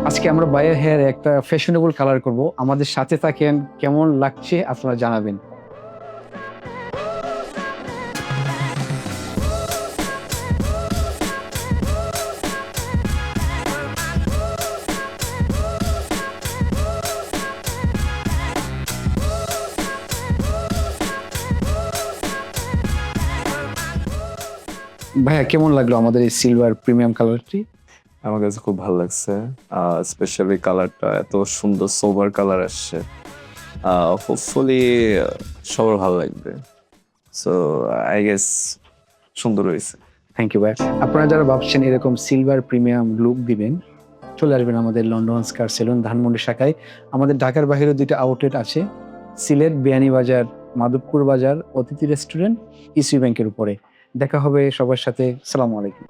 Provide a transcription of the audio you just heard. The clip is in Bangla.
আজকে আমরা বায়ার হেয়ার একটা ফ্যাশনেবল কালার করব। আমাদের সাথে থাকেন, কেমন লাগছে আপনারা জানাবেন। ভাইয়া কেমন লাগলো আমাদের এই সিলভার প্রিমিয়াম কালারটি? আমার কাছে খুব ভালো লাগছে। স্পেশালি কালারটা এত সুন্দর সোবার কালার আসছে। হোপফুলি সবার ভালো লাগবে। সো আই গেস সুন্দর হয়েছে। থ্যাংক ইউ ভাইয়া। আপনারা যারা ভাবছেন এরকম সিলভার প্রিমিয়াম লুক দিবেন, চলে আসবেন আমাদের লন্ডন স্কার সেলুন ধানমন্ডি শাখায়। আমাদের ঢাকার বাইরে দুইটা আউটলেট আছে, সিলেট বিয়ানীবাজার, মাধবপুর বাজার, অতিথি রেস্টুরেন্ট, ইসি ব্যাংকের উপরে। দেখা হবে সবার সাথে। সালামু আলাইকুম।